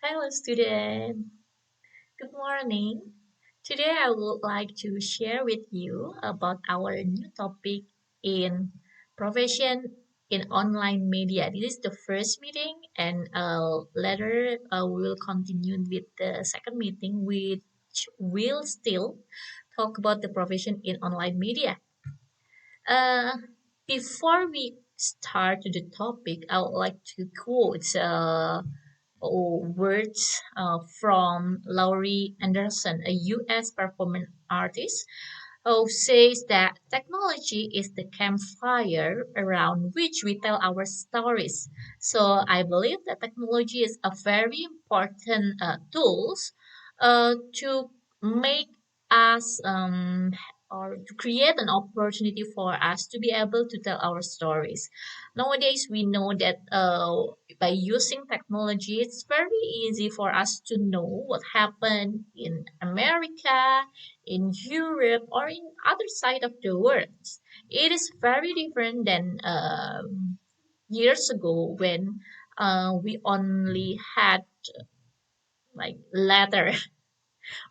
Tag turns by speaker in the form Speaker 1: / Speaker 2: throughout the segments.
Speaker 1: Hello, student. Good morning. Today, I would like to share with you about our new topic in profession in online media. This is the first meeting, and later we will continue with the second meeting, which will still talk about the profession in online media. Uh, Before we start to the topic, I would like to quote words from Laurie Anderson, a US performance artist, who says that technology is the campfire around which we tell our stories. So I believe that technology is a very important tools to make us or to create an opportunity for us to be able to tell our stories. Nowadays, we know that by using technology, it's very easy for us to know what happened in America, in Europe, or in other side of the world. It is very different than years ago when we only had like letter.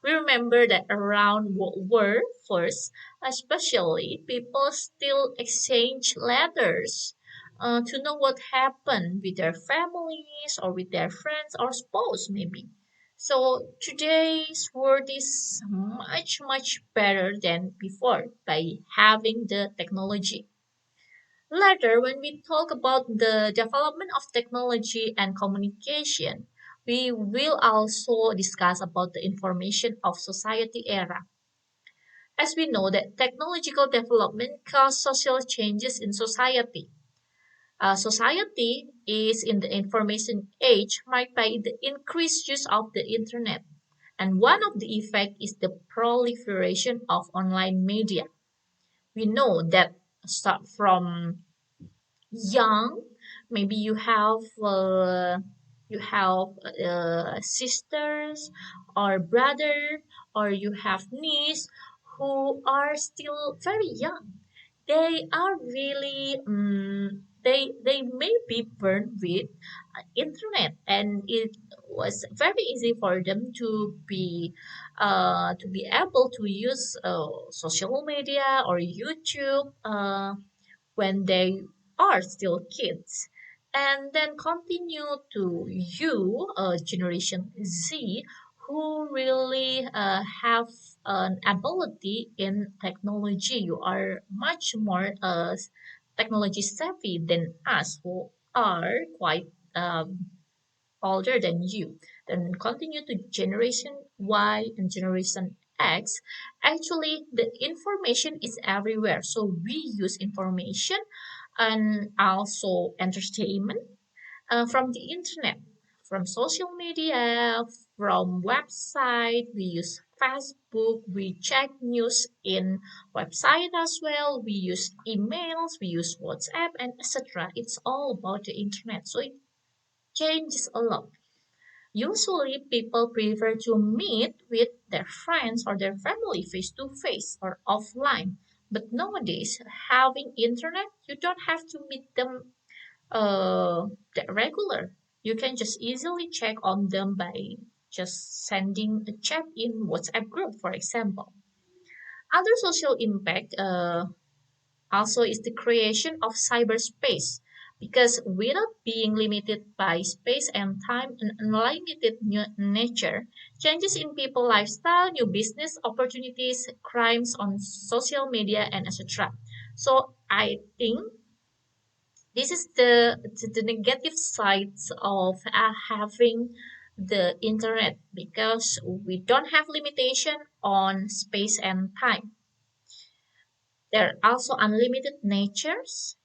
Speaker 1: We remember that around World War First, especially, people still exchange letters to know what happened with their families or with their friends or spouse, maybe. So today's world is much better than before by having the technology. Later, when we talk about the development of technology and communication, we will also discuss about the information of society era. As we know that technological development cause social changes in society. Society is in the information age marked by the increased use of the internet. And one of the effects is the proliferation of online media. We know that start from young, maybe you have sisters or brother, or you have niece who are still very young. They are really they may be burned with internet, and it was very easy for them to be able to use social media or YouTube when they are still kids, and then continue to you, Generation Z, who really have an ability in technology. You are much more technology savvy than us, who are quite older than you. Then continue to Generation Y and Generation X. Actually, the information is everywhere. So we use information and also entertainment from the internet, from social media, from website. We use Facebook. We check news in website as well. We use emails. We use WhatsApp and etc. It's all about the internet. So it changes a lot. Usually, people prefer to meet with their friends or their family face to face or offline. But nowadays, having internet, you don't have to meet them regular. You can just easily check on them by just sending a chat in WhatsApp group, for example. Other social impact also is the creation of cyberspace, because without being limited by space and time and unlimited nature, changes in people lifestyle, new business opportunities, crimes on social media, and etc. So I think this is the negative sides of having the internet, because we don't have limitation on space and time. There are also unlimited natures.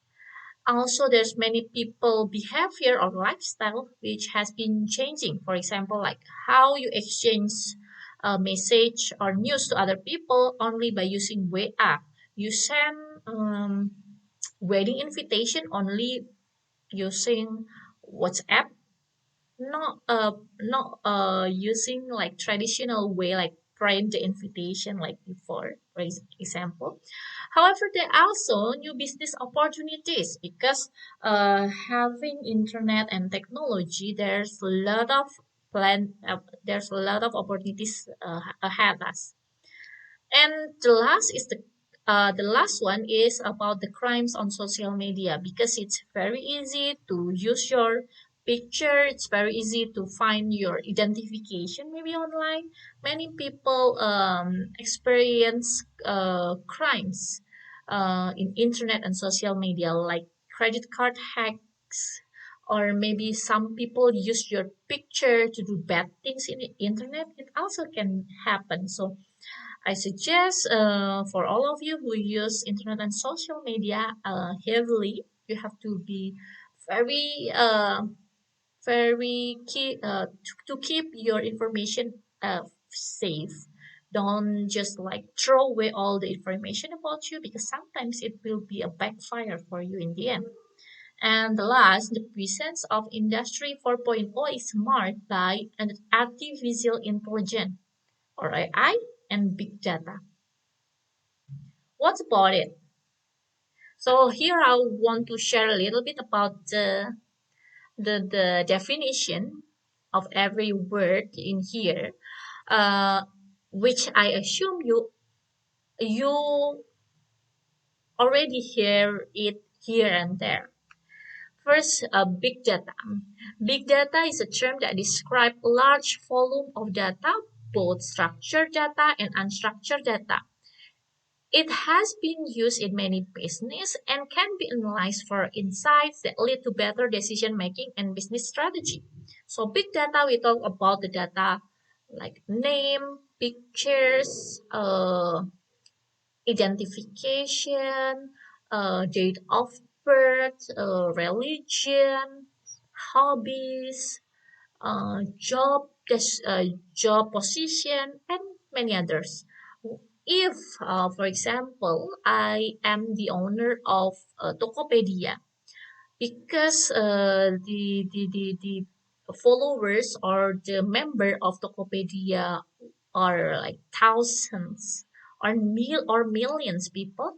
Speaker 1: Also, there's many people behavior or lifestyle which has been changing. For example, like how you exchange a message or news to other people only by using WhatsApp. You send wedding invitation only using WhatsApp, not using like traditional way like print the invitation like before, for example. However, there are also new business opportunities, because having internet and technology, there's a lot of there's a lot of opportunities ahead us. And the last one is about the crimes on social media because it's very easy to use your picture. It's very easy to find your identification maybe online. Many people experience crimes in internet and social media like credit card hacks, or maybe some people use your picture to do bad things in the internet. It also can happen. So I suggest for all of you who use internet and social media heavily, you have to be very, very key to keep your information safe. Don't just like throw away all the information about you because sometimes it will be a backfire for you in the end. And the last, the presence of Industry 4.0 is marked by an artificial intelligence or AI and big data. What about it? So here I want to share a little bit about the definition of every word in here, uh, which I assume you already hear it here and there. First, big data. Big data is a term that describes a large volume of data, both structured data and unstructured data. It has been used in many business and can be analyzed for insights that lead to better decision making and business strategy. So big data, we talk about the data like name, pictures, identification, date of birth, religion, hobbies, job position, and many others. If, for example, I am the owner of Tokopedia, because the followers or the member of Tokopedia are like thousands or millions people,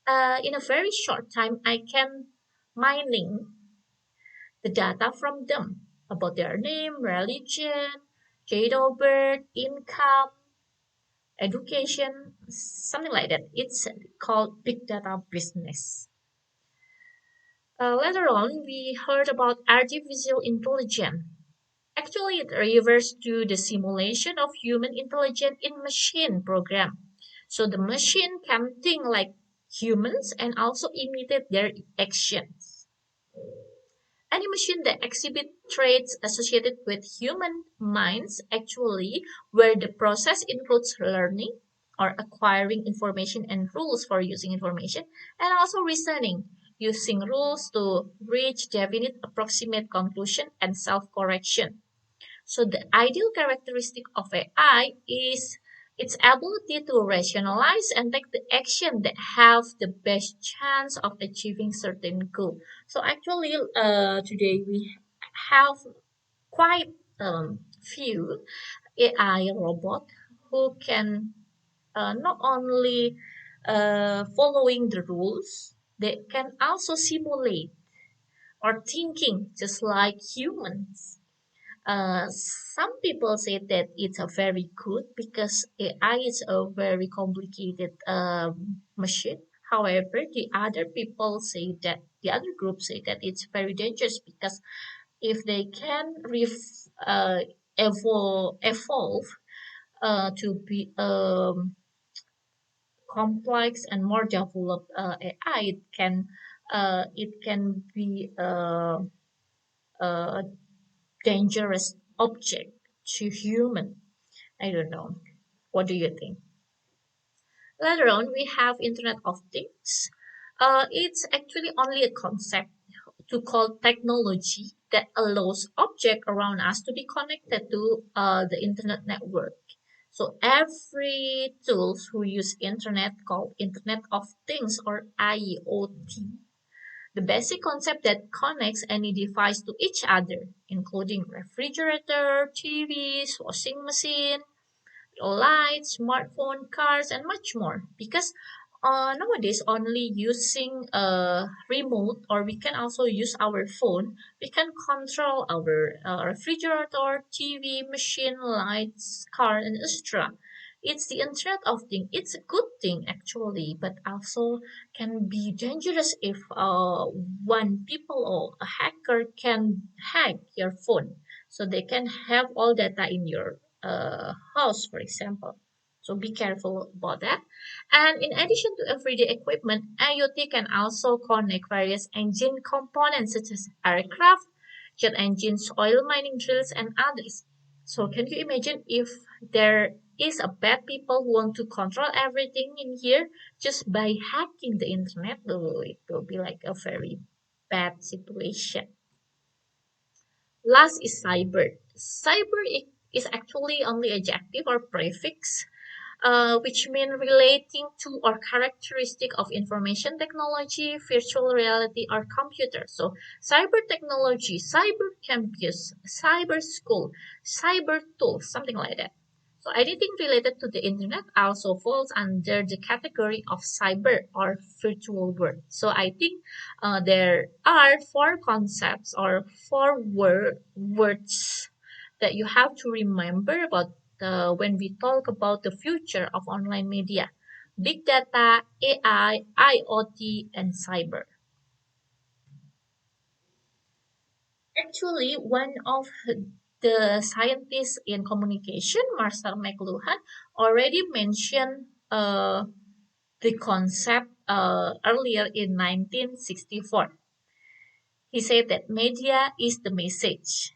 Speaker 1: in a very short time, I can mining the data from them about their name, religion, date of birth, income, education, something like that. It's called big data business. Later on, we heard about artificial intelligence. Actually, it refers to the simulation of human intelligence in machine program. So the machine can think like humans and also imitate their actions. Any machine that exhibit traits associated with human minds actually where the process includes learning or acquiring information and rules for using information and also reasoning using rules to reach definite approximate conclusion and self-correction. So the ideal characteristic of AI is its ability to rationalize and take the action that have the best chance of achieving certain goal. So actually, today we have quite few AI robot who can not only following the rules, they can also simulate or thinking just like humans. Some people say that it's a very good because AI is a very complicated machine. However, the other group say that it's very dangerous because if they can uh, evolve to be complex and more developed AI, it can be a dangerous object to human. I don't know. What do you think? Later on, we have Internet of Things. It's actually only a concept to call technology that allows objects around us to be connected to the internet network. So every tools who use internet called Internet of Things or IoT. The basic concept that connects any device to each other, including refrigerator, TVs, washing machine, lights, smartphone, cars, and much more. Because nowadays only using a remote, or we can also use our phone. We can control our refrigerator, TV, machine, lights, car, and etc. It's the internet of things. It's a good thing actually, but also can be dangerous if one people or a hacker can hack your phone, so they can have all data in your house, for example. So be careful about that. And in addition to everyday equipment, IoT can also connect various engine components such as aircraft, jet engines, oil mining drills, and others. So can you imagine if there is a bad people who want to control everything in here just by hacking the internet? Oh, it will be like a very bad situation. Last is cyber. Is actually only adjective or prefix which mean relating to or characteristic of information technology, virtual reality, or computer. So cyber technology, cyber campus, cyber school, cyber tools, something like that. So anything related to the internet also falls under the category of cyber or virtual world. So I think there are four concepts or words that you have to remember about when we talk about the future of online media: big data, AI, IoT, and cyber. Actually, one of the scientists in communication, Marcel McLuhan, already mentioned the concept earlier in 1964. He said that media is the message.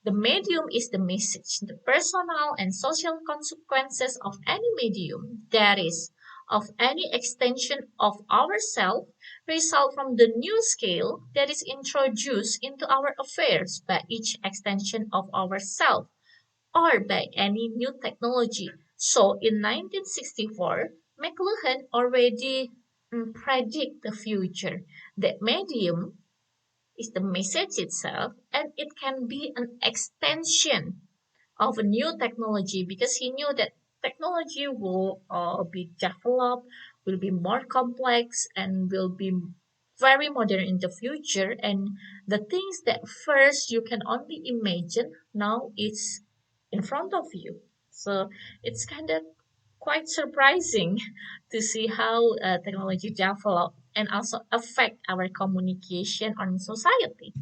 Speaker 1: The medium is the message. The personal and social consequences of any medium, that is, of any extension of ourself, result from the new scale that is introduced into our affairs by each extension of ourself or by any new technology. So in 1964, McLuhan already predict the future. That medium is the message itself, and it can be an extension of a new technology, because he knew that technology will be developed, will be more complex, and will be very modern in the future. And the things that first you can only imagine, now it's in front of you. So it's kind of quite surprising to see how technology develop and also affect our communication on society.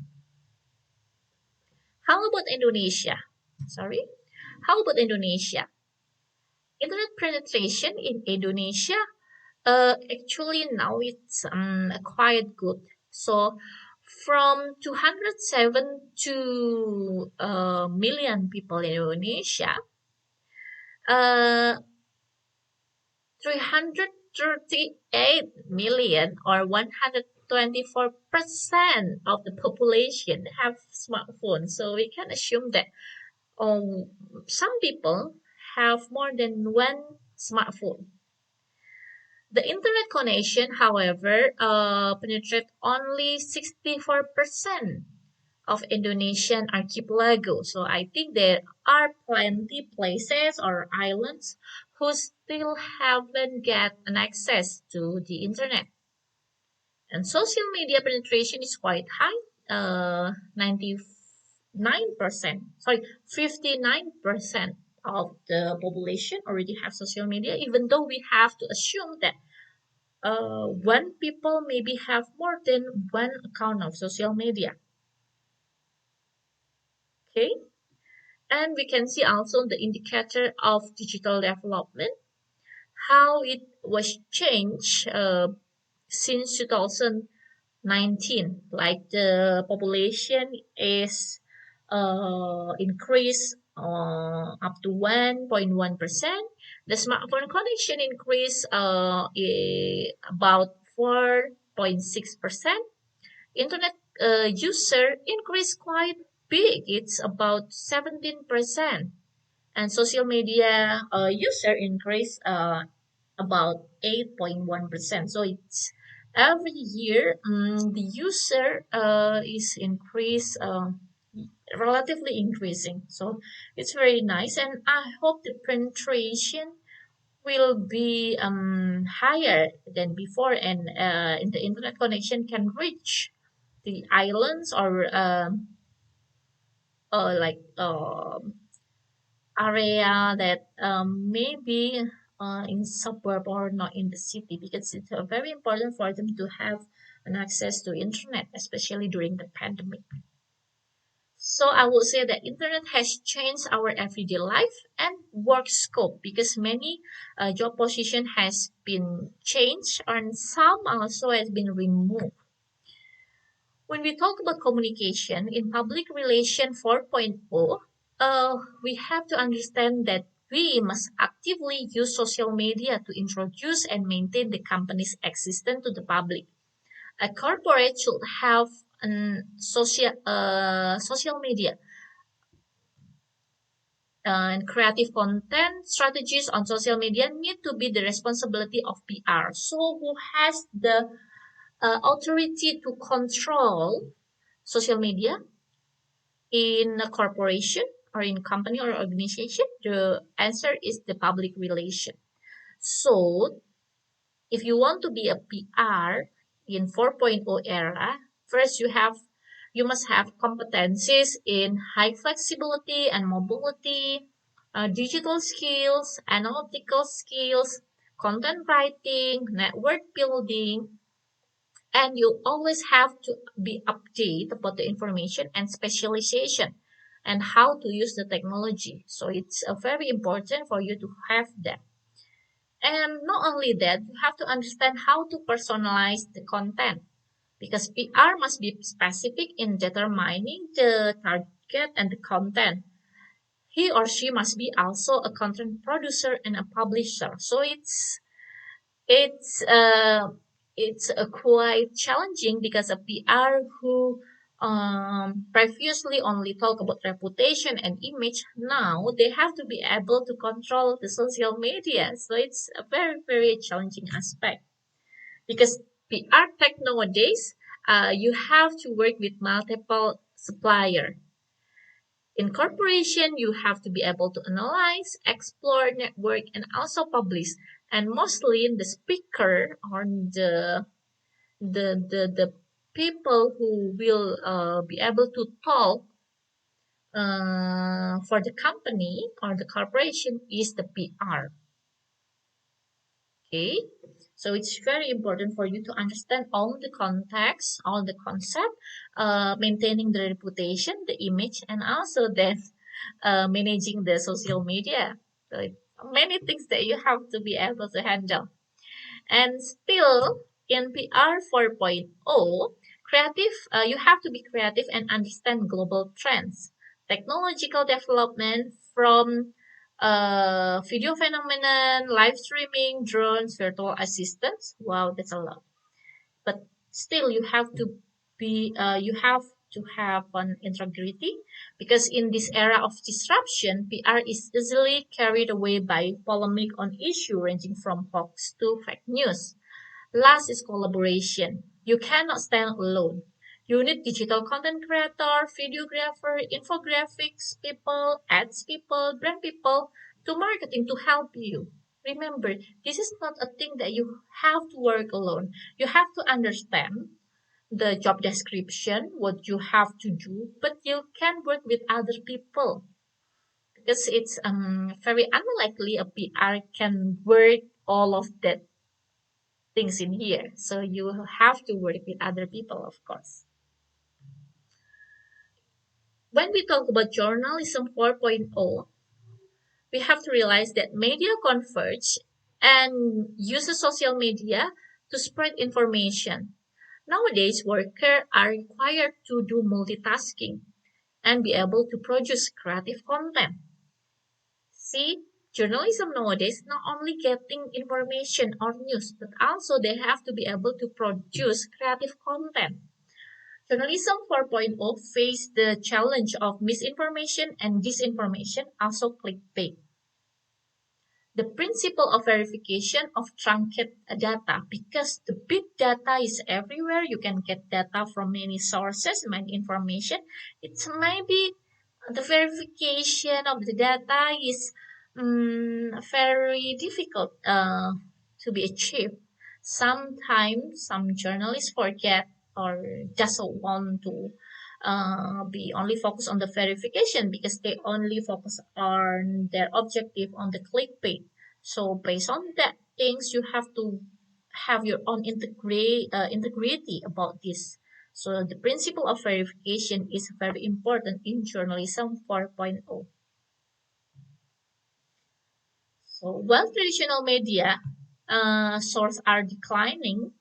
Speaker 1: How about Indonesia? Sorry. How about Indonesia? Internet penetration in Indonesia, actually now it's quite good. So from 207 to million people in Indonesia, uh, 338 million or 124% of the population have smartphones. So we can assume that um, some people have more than one smartphone. The internet connection, however, penetrate only 64% of Indonesian archipelago. So I think there are plenty places or islands who still haven't get an access to the internet. And social media penetration is quite high, 99%, sorry, 59% of the population already have social media, even though we have to assume that one people maybe have more than one account of social media. Okay, and we can see also the indicator of digital development, how it was changed since 2019. Like the population is increased up to 1.1%. The smartphone connection increased about 4.6%. Internet user increased quite big. It's about 17%. And social media user increased about 8.1%. So it's every year the user is increased, relatively increasing. So it's very nice, and I hope the penetration will be higher than before, and the internet connection can reach the islands or like area that maybe in suburb or not in the city, because it's very important for them to have an access to internet, especially during the pandemic. So I would say that internet has changed our everyday life and work scope, because many job position has been changed and some also has been removed. When we talk about communication in public relation 4.0, we have to understand that we must actively use social media to introduce and maintain the company's existence to the public. A corporate should have social media and creative content strategies on social media need to be the responsibility of PR. So who has the authority to control social media in a corporation or in company or organization? The answer is the public relation. So if you want to be a PR in 4.0 era, first you must have competencies in high flexibility and mobility, digital skills, analytical skills, content writing, network building, and you always have to be updated about the information and specialization and how to use the technology. So it's very important for you to have that. And not only that, you have to understand how to personalize the content, because PR must be specific in determining the target and the content. He or she must be also a content producer and a publisher. So it's quite challenging, because a PR who previously only talk about reputation and image, now they have to be able to control the social media. So it's a very challenging aspect, because PR tech nowadays, you have to work with multiple supplier. In corporation, you have to be able to analyze, explore, network, and also publish. And mostly the speaker or the people who will be able to talk for the company or the corporation is the PR. Okay, so it's very important for you to understand all the context, all the concept, maintaining the reputation, the image, and also then managing the social media. So many things that you have to be able to handle. And still in PR 4.0, creative, you have to be creative and understand global trends, technological development from video phenomenon, live streaming, drones, virtual assistants. Wow, that's a lot. But still, you have to have an integrity, because in this era of disruption, PR is easily carried away by polemic on issue ranging from hoax to fake news. Last is collaboration. You cannot stand alone. You need digital content creator, videographer, infographics people, ads people, brand people to marketing to help you. Remember, this is not a thing that you have to work alone. You have to understand the job description, what you have to do, but you can work with other people, because it's very unlikely a PR can work all of that things in here. So you have to work with other people, of course. When we talk about journalism 4.0, we have to realize that media converge and uses social media to spread information. Nowadays, workers are required to do multitasking and be able to produce creative content. See, journalism nowadays not only getting information or news, but also they have to be able to produce creative content. Journalism 4.0 faced the challenge of misinformation and disinformation, also clickbait. The principle of verification of truncated data, because the big data is everywhere. You can get data from many sources, many information. It's maybe the verification of the data is very difficult to be achieved. Sometimes some journalists forget or just want to be only focused on the verification because they only focus on their objective on the clickbait. So based on that things, you have to have your own integrity about this. So the principle of verification is very important in journalism 4.0. So while traditional media sources are declining,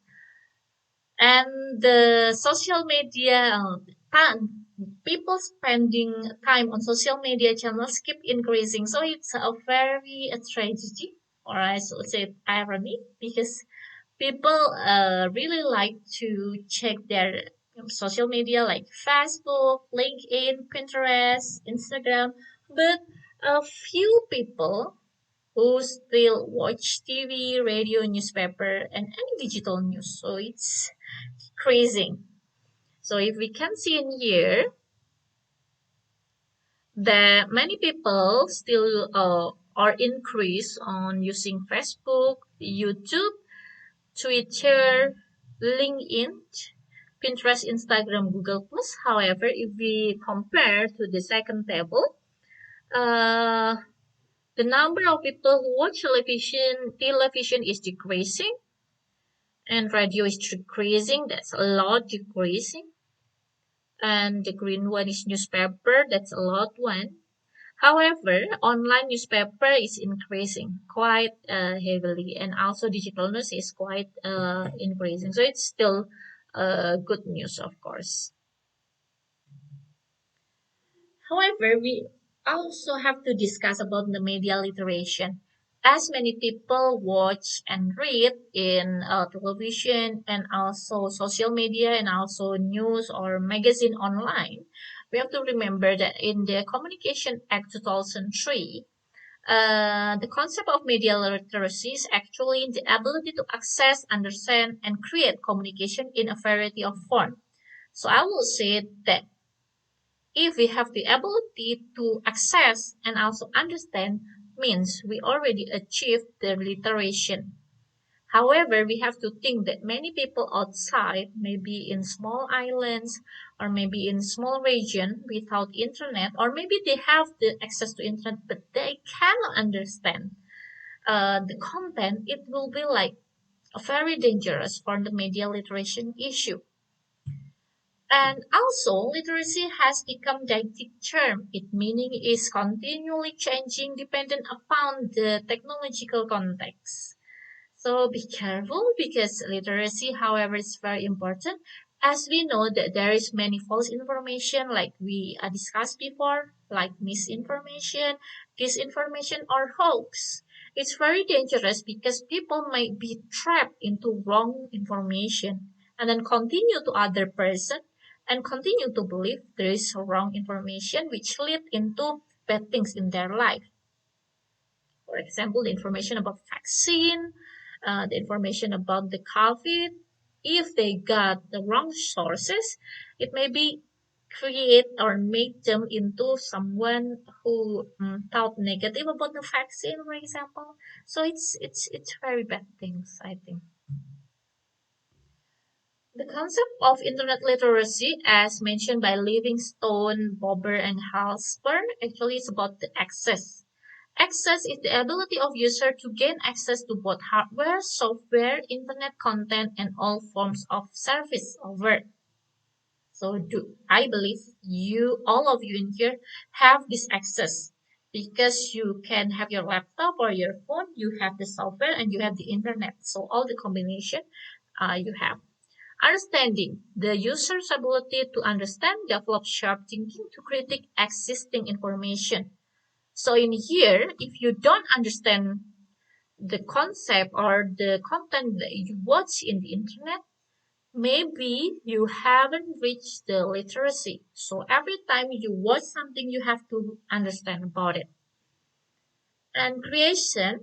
Speaker 1: and the social media time, people spending time on social media channels keep increasing. So it's a very a tragedy, or I should say irony, because people really like to check their social media like Facebook, LinkedIn, Pinterest, Instagram, but a few people who still watch TV, radio, newspaper, and any digital news. So it's crazy. So if we can see in here that many people still are increased on using Facebook, YouTube, Twitter, LinkedIn, Pinterest, Instagram, Google Plus. However, if we compare to the second table, uh, the number of people who watch television is decreasing, and radio is decreasing. That's a lot decreasing. And the green one is newspaper. That's a lot one. However, online newspaper is increasing quite heavily, and also digital news is quite increasing. So it's still good news, of course. However, we also have to discuss about the media literation. As many people watch and read in television and also social media and also news or magazine online, we have to remember that in the Communication Act 2003, the concept of media literacy is actually the ability to access, understand, and create communication in a variety of forms. So I will say that if we have the ability to access and also understand, means we already achieved the literation. However, we have to think that many people outside, maybe in small islands or maybe in small region without internet, or maybe they have the access to internet but they cannot understand the content, it will be like very dangerous for the media literation issue. And also, literacy has become didactic term. Its meaning is continually changing dependent upon the technological context. So be careful because literacy, however, is very important. As we know that there is many false information like we discussed before, like misinformation, disinformation, or hoax. It's very dangerous because people might be trapped into wrong information and then continue to other person and continue to believe there is wrong information which lead into bad things in their life. For example, the information about vaccine, the information about the COVID. If they got the wrong sources, it may be create or make them into someone who thought negative about the vaccine, for example. So it's very bad things, I think. The concept of internet literacy, as mentioned by Livingstone, Bobber, and Halsper, actually is about the access. Access is the ability of user to gain access to both hardware, software, internet content, and all forms of service over. So I believe all of you in here have this access because you can have your laptop or your phone, you have the software, and you have the internet. So all the combination you have. Understanding the user's ability to understand, develop sharp thinking to critique existing information. So in here, if you don't understand the concept or the content that you watch in the internet, maybe you haven't reached the literacy. So every time you watch something, you have to understand about it. And creation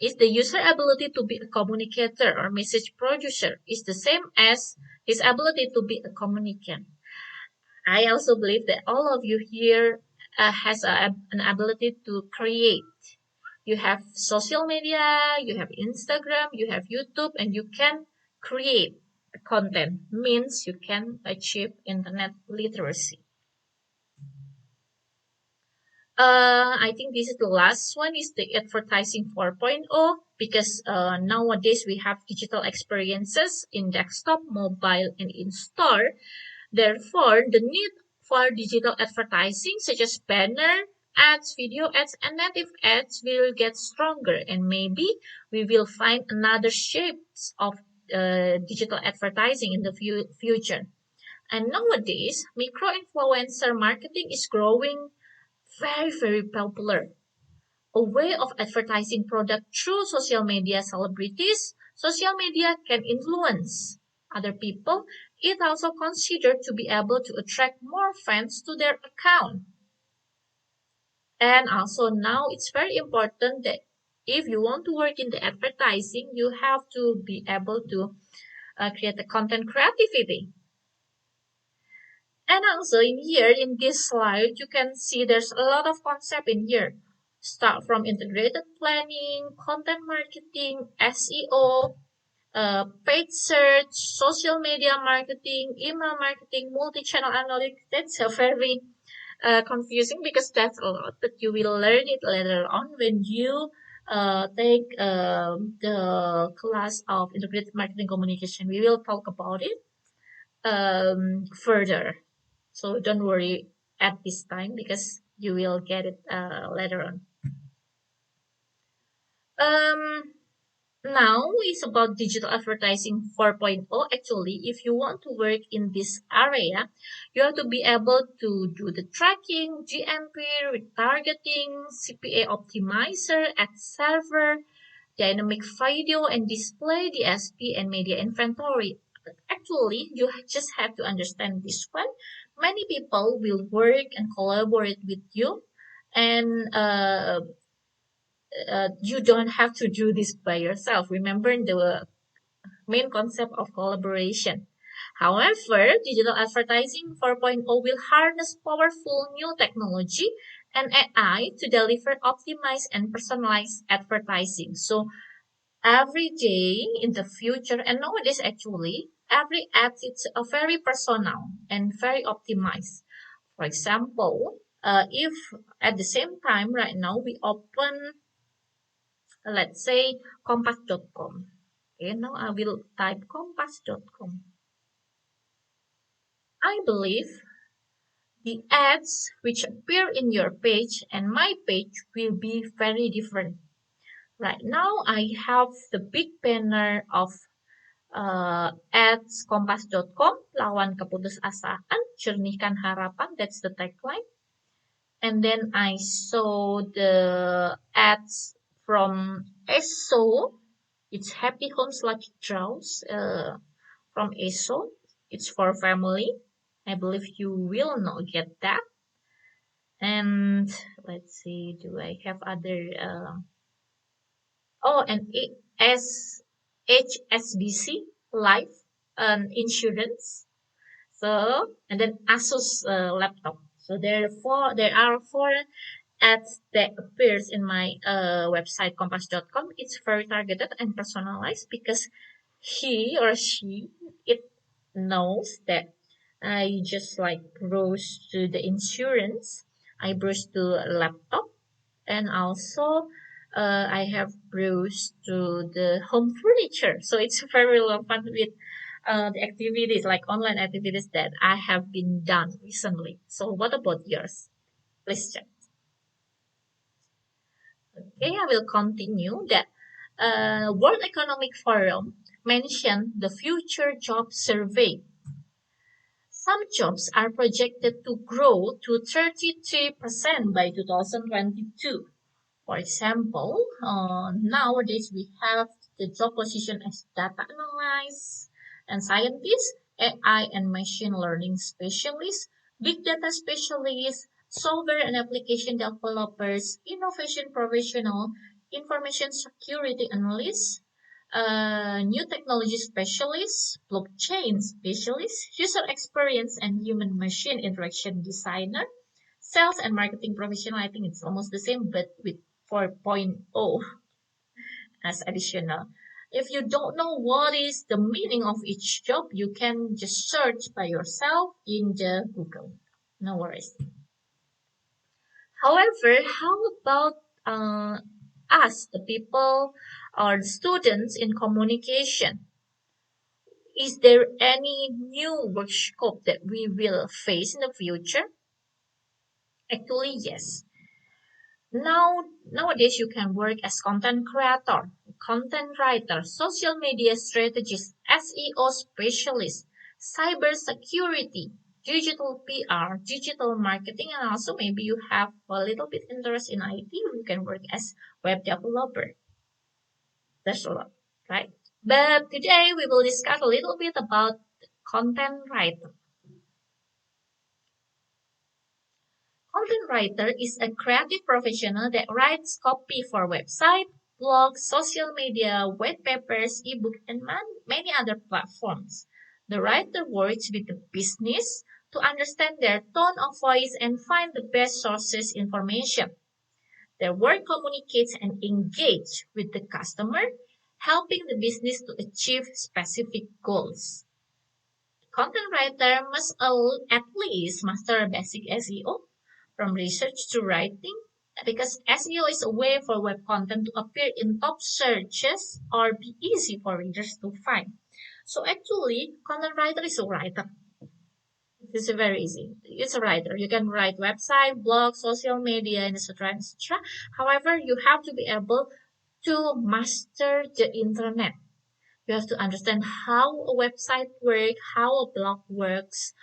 Speaker 1: is the user ability to be a communicator or message producer is the same as his ability to be a communicant. I also believe that all of you here has an ability to create. You have social media, you have Instagram, you have YouTube, and you can create content. Means you can achieve internet literacy. I think this is the last one is the advertising 4.0 because nowadays we have digital experiences in desktop, mobile, and in store. Therefore, the need for digital advertising such as banner, ads, video ads, and native ads will get stronger, and maybe we will find another shapes of digital advertising in the future. And nowadays, micro influencer marketing is growing very popular. A way of advertising product through social media celebrities. Social media can influence other people. It also considered to be able to attract more fans to their account. And also now it's very important that if you want to work in the advertising, you have to be able to create a content creativity. And also in here, in this slide, you can see there's a lot of concept in here. Start from integrated planning, content marketing, SEO, paid search, social media marketing, email marketing, multi-channel analytics. That's a very confusing because that's a lot, but you will learn it later on when you take the class of integrated marketing communication. We will talk about it further. So don't worry at this time because you will get it later on. Um, Now is about digital advertising 4.0. Actually, if you want to work in this area, you have to be able to do the tracking, GMP, retargeting, CPA optimizer, ad server, dynamic video and display, DSP, and media inventory. But actually, you just have to understand this one. Many people will work and collaborate with you, and you don't have to do this by yourself. Remember the main concept of collaboration. However, digital advertising 4.0 will harness powerful new technology and AI to deliver optimized and personalized advertising. So every day in the future, and nowadays actually, every ad is a very personal and very optimized. For example, if at the same time right now we open, let's say, compass.com. Okay, now I will type compass.com. I believe the ads which appear in your page and my page will be very different. Right now, I have the big banner of ads kompas.com, lawan keputusasaan, jernihkan harapan, that's the tagline. And then I saw the ads from ESO, it's Happy Homes Lucky Draws from ESO, it's for family. I believe you will not get that. And let's see, do I have other? Oh, and HSBC Life Insurance. So, and then Asus laptop. So there are four ads that appears in my website compass.com. It's very targeted and personalized because he or she it knows that I just like browse to the insurance. I browse to laptop and also I have browsed to the home furniture. So it's very relevant with the activities like online activities that I have been done recently. So what about yours? Please check. Okay, I will continue that. World Economic Forum mentioned the future job survey. Some jobs are projected to grow to 33% by 2022. For example, nowadays we have the job position as data analyst and scientist, AI and machine learning specialist, big data specialist, software and application developers, innovation professional, information security analyst, new technology specialist, blockchain specialist, user experience and human machine interaction designer, sales and marketing professional. I think it's almost the same, but with 4.0 as additional. If you don't know what is the meaning of each job, you can just search by yourself in the Google. No worries. However, how about us, the people or the students in communication? Is there any new work scope that we will face in the future? Actually, yes. Nowadays, you can work as content creator, content writer, social media strategist, SEO specialist, cyber security, digital PR, digital marketing, and also maybe you have a little bit interest in IT, you can work as web developer. There's a lot, right? But today we will discuss a little bit about content writer. Content writer is a creative professional that writes copy for website, blogs, social media, web papers, ebook, and many other platforms. The writer works with the business to understand their tone of voice and find the best sources information. Their work communicates and engage with the customer, helping the business to achieve specific goals. Content writer must at least master basic SEO from research to writing because SEO is a way for web content to appear in top searches or be easy for readers to find. So actually, content writer is a writer. It's very easy. It's a writer. You can write website, blog, social media, and etc. etc. However, you have to be able to master the internet. You have to understand how a website works, how a blog works,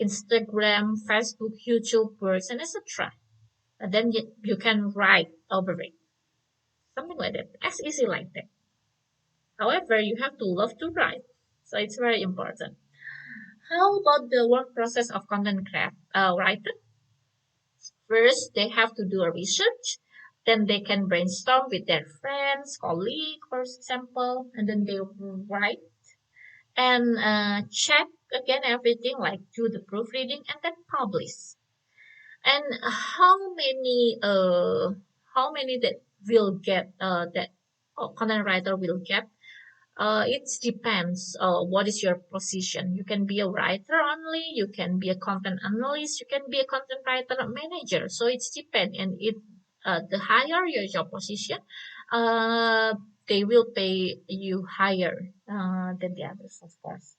Speaker 1: Instagram, Facebook, YouTube works, and etc. And then you can write over it. Something like that. As easy like that. However, you have to love to write. So it's very important. How about the work process of content writer? First, they have to do a research. Then they can brainstorm with their friends, colleague, for example, and then they write and check again everything, like do the proofreading and then publish. And how many that will get that content writer will get? It depends. What is your position? You can be a writer only. You can be a content analyst. You can be a content writer manager. So it's depend, and it the higher your job position, uh, they will pay you higher than the others, of course.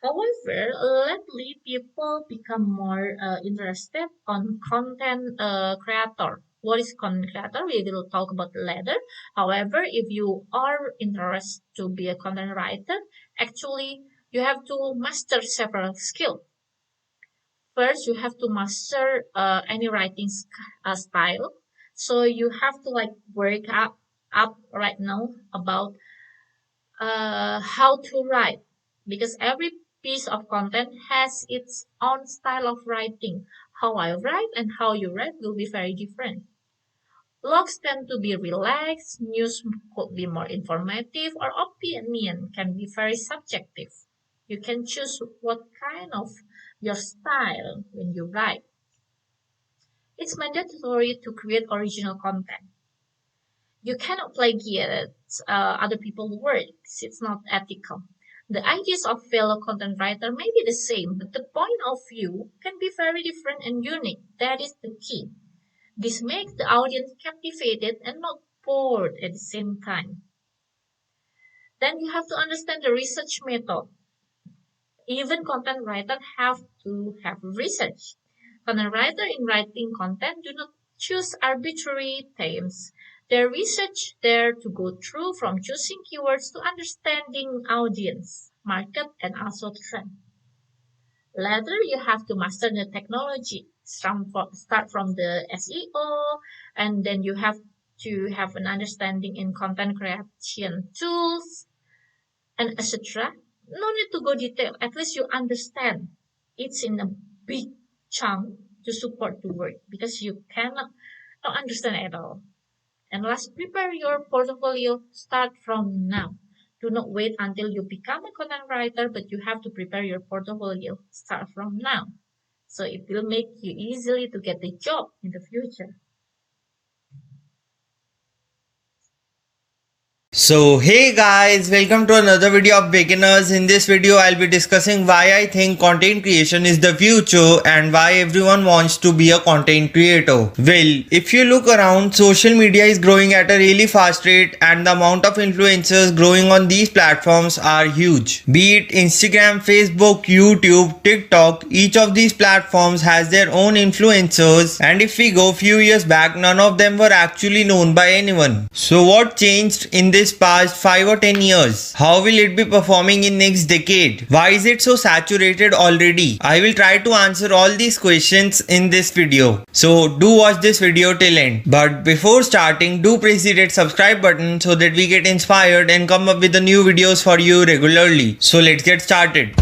Speaker 1: However, lately people become more interested on content creator. What is content creator? We will talk about later. However, if you are interested to be a content writer, actually you have to master several skills. First, you have to master any writing style. So you have to like work up right now about how to write because every piece of content has its own style of writing. How I write and how you write will be very different. Blogs tend to be relaxed, news could be more informative, or opinion can be very subjective. You can choose what kind of your style when you write. It's mandatory to create original content. You cannot plagiate other people's works. It's not ethical. The ideas of fellow content writer may be the same, but the point of view can be very different and unique. That is the key. This makes the audience captivated and not bored at the same time. Then you have to understand the research method. Even content writers have to have research. Content writers in writing content do not choose arbitrary themes. Their research there to go through from choosing keywords to understanding audience, market, and also trend. Later, you have to master the technology. Start from the SEO, and then you have to have an understanding in content creation tools, and etc. No need to go detail. At least you understand. It's in a big chunk to support the work because you cannot not understand at all. And last, prepare your portfolio. Start from now. Do not wait until you become a content writer, but you have to prepare your portfolio. Start from now. So it will make you easily to get the job in the future.
Speaker 2: So hey guys, welcome to another video of beginners. In this video I'll be discussing why I think content creation is the future and why everyone wants to be a content creator. Well, if you look around, social media is growing at a really fast rate and the amount of influencers growing on these platforms are huge. Be it Instagram, Facebook, YouTube, TikTok, each of these platforms has their own influencers, and if we go few years back, none of them were actually known by anyone. So what changed in this past 5 or 10 years? How will it be performing in next decade? Why is it so saturated already? I will try to answer all these questions in this video. So do watch this video till end. But before starting, do press the red subscribe button so that we get inspired and come up with the new videos for you regularly. So let's get started.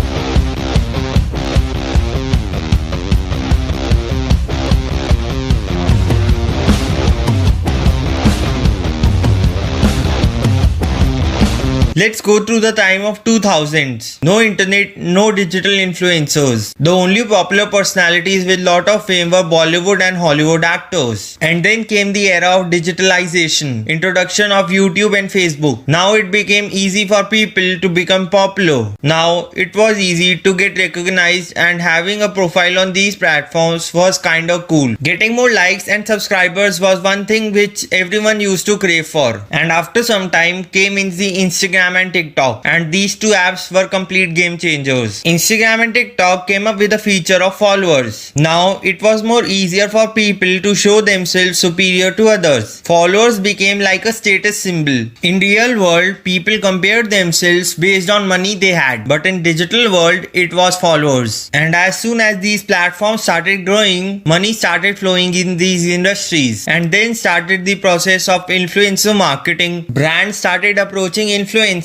Speaker 2: Let's go through the time of 2000s. No internet, no digital influencers. The only popular personalities with lot of fame were Bollywood and Hollywood actors. And then came the era of digitalization, introduction of YouTube and Facebook. Now it became easy for people to become popular. Now it was easy to get recognized, and having a profile on these platforms was kinda cool. Getting more likes and subscribers was one thing which everyone used to crave for. And after some time came in the Instagram and TikTok, and these two apps were complete game changers. Instagram and TikTok came up with a feature of followers. Now it was more easier for people to show themselves superior to others. Followers became like a status symbol. In real world, people compared themselves based on money they had, but in digital world it was followers. And as soon as these platforms started growing, money started flowing in these industries, and then started the process of influencer marketing. Brands started approaching influencers.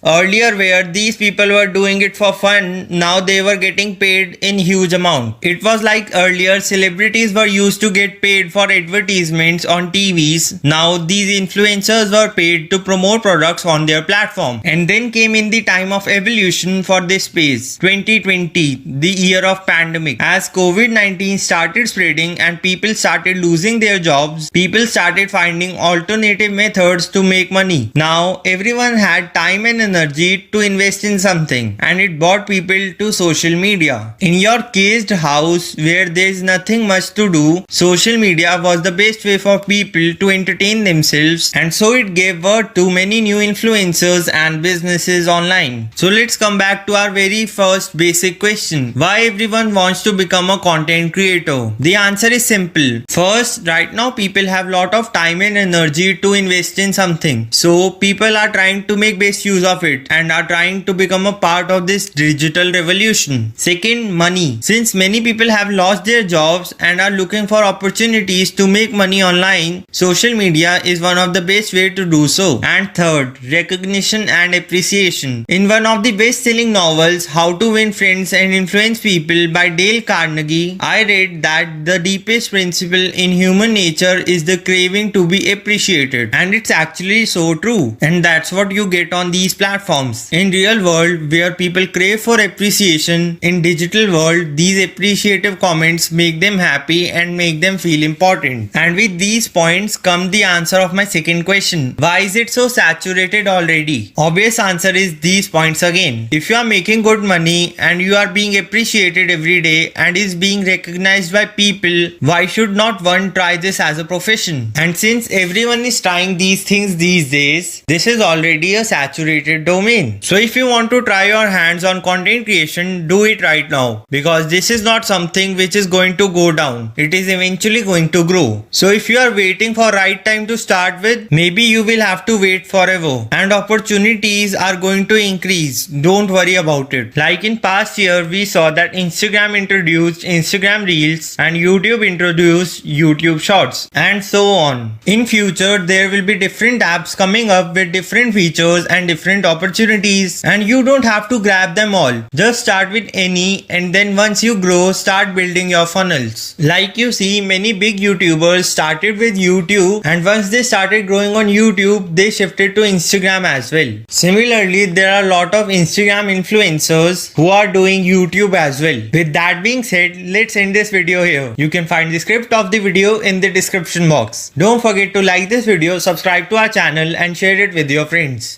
Speaker 2: Earlier where these people were doing it for fun, now they were getting paid in huge amount. It was like earlier celebrities were used to get paid for advertisements on TVs. Now these influencers were paid to promote products on their platform. And then came in the time of evolution for this space. 2020, the year of pandemic. As COVID-19 started spreading and people started losing their jobs, people started finding alternative methods to make money. Now everyone had time and energy to invest in something, and it brought people to social media. In your caged house where there is nothing much to do, social media was the best way for people to entertain themselves, and so it gave birth to many new influencers and businesses online. So let's come back to our very first basic question: why everyone wants to become a content creator? The answer is simple. First, right now people have lot of time and energy to invest in something, so people are trying to make best use of it and are trying to become a part of this digital revolution. Second, money. Since many people have lost their jobs and are looking for opportunities to make money online, social media is one of the best way to do so. And third, recognition and appreciation. In one of the best-selling novels, How to Win Friends and Influence People by Dale Carnegie, I read that the deepest principle in human nature is the craving to be appreciated. And it's actually so true. And that's what you get on these platforms. In real world where people crave for appreciation, in digital world these appreciative comments make them happy and make them feel important. And with these points come the answer of my second question: why is it so saturated already? Obvious answer is these points again. If you are making good money and you are being appreciated every day and is being recognized by people, why should not one try this as a profession? And since everyone is trying these things these days, this is already a saturated domain. So if you want to try your hands on content creation, do it right now, because this is not something which is going to go down. It is eventually going to grow. So if you are waiting for right time to start with, maybe you will have to wait forever, and opportunities are going to increase. Don't worry about it. Like in past year, we saw that Instagram introduced Instagram Reels and YouTube introduced YouTube Shorts, and so on. In future, there will be different apps coming up with different features videos and different opportunities, and you don't have to grab them all. Just start with any, and then once you grow, start building your funnels. Like you see, many big YouTubers started with YouTube, and once they started growing on YouTube, they shifted to Instagram as well. Similarly, there are a lot of Instagram influencers who are doing YouTube as well. With that being said, let's end this video here. You can find the script of the video in the description box. Don't forget to like this video, subscribe to our channel, and share it with your friends.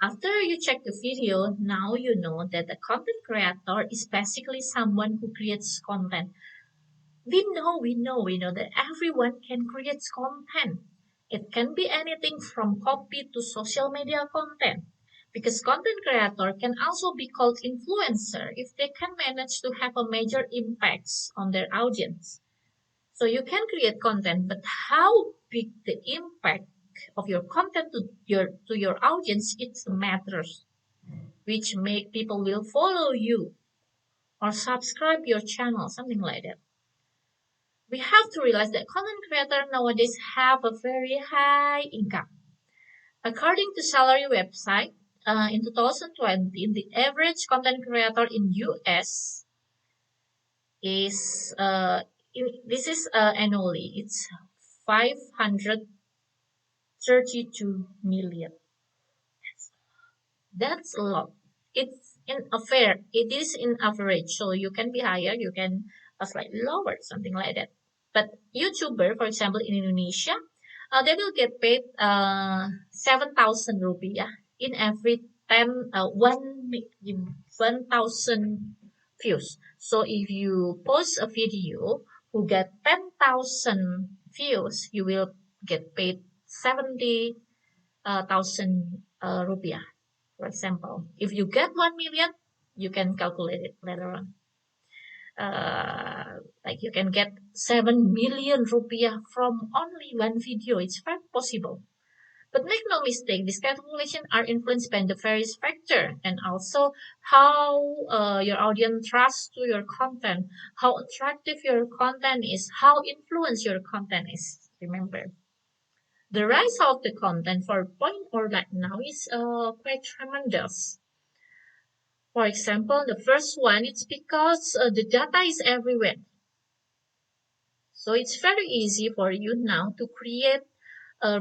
Speaker 1: After you check the video, now you know that a content creator is basically someone who creates content. We know that everyone can create content. It can be anything from copy to social media content. Because content creator can also be called influencer if they can manage to have a major impacts on their audience. So you can create content, but how big the impact of your content to your audience, it matters, which make people will follow you or subscribe your channel, something like that. We have to realize that content creators nowadays have a very high income. According to salary website, in 2020, the average content creator in US is this is annually it's 532 million. That's a lot. It's in a fair. It is in average, so you can be higher, you can slightly lower, something like that. But YouTuber, for example, in Indonesia, they will get paid 7,000 rupiah in every 1,000 views. So if you post a video who get 10,000 views, you will get paid 70,000 rupiah. For example, if you get 1 million, you can calculate it later on. Like you can get 7 million rupiah from only one video. It's very possible. But make no mistake, these calculations are influenced by the various factors and also how your audience trusts to your content, how attractive your content is, how influenced your content is. Remember, the rise of the content for point or like now is quite tremendous. For example, the first one, it's because the data is everywhere. So it's very easy for you now to create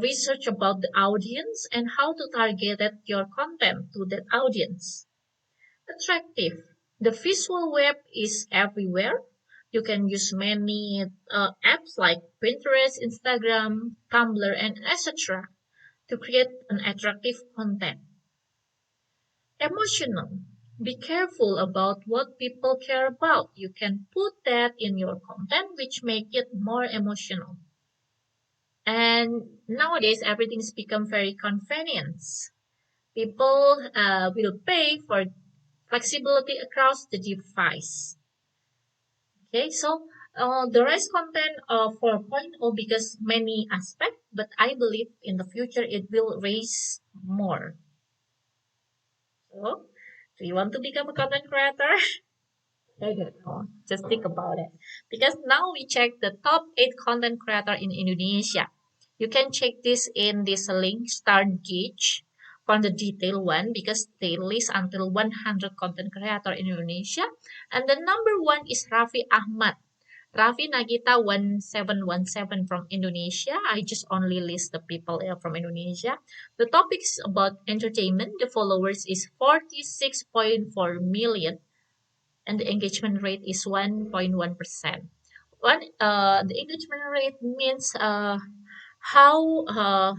Speaker 1: research about the audience and how to target your content to that audience. Attractive. The visual web is everywhere. You can use many apps like Pinterest, Instagram, Tumblr, and etc. to create an attractive content. Emotional. Be careful about what people care about. You can put that in your content, which make it more emotional. And nowadays, everything's become very convenient. People will pay for flexibility across the device. Okay, so the rest content of 4.0 because many aspects, but I believe in the future it will raise more. So, do you want to become a content creator? I don't know. Just think about it. Because now we check the top 8 content creator in Indonesia. You can check this in this link, Start Gauge, for the detailed one because they list until 100 content creator in Indonesia. And the number 1 is Raffi Ahmad. Raffi Nagita 1717 from Indonesia. I just only list the people from Indonesia. The topic is about entertainment. The followers is 46.4 million and the engagement rate is 1.1%. The engagement rate means how uh,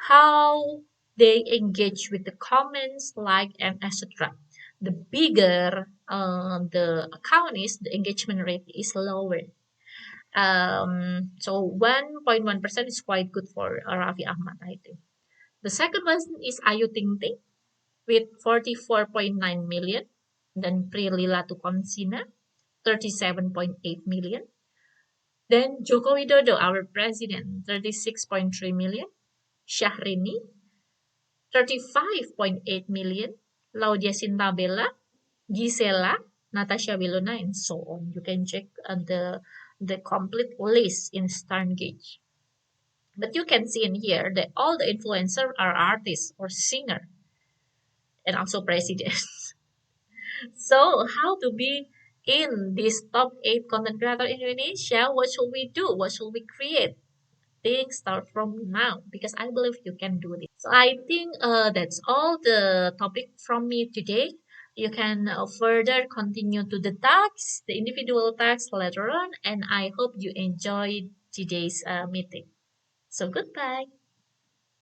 Speaker 1: how they engage with the comments, like, and etc. The bigger the account is, the engagement rate is lower. So 1.1% is quite good for Raffi Ahmad, I think. The second one is Ayu Ting Ting with 44.9 million. Then Prilila Tukonsina, 37.8 million. Then Joko Widodo, our president, 36.3 million. Syahrini, 35.8 million. Laudia Sintabella, Gisela, Natasha Wilona, and so on. You can check the complete list in Starngate. But you can see in here that all the influencers are artists or singer and also presidents. So how to be in this top 8 content creator in Indonesia? What should we do? What should we create? Think start from now because I believe you can do this. So I think that's all the topic from me today. You can further continue to the tasks, the individual tasks later on, and I hope you enjoyed today's meeting. So goodbye.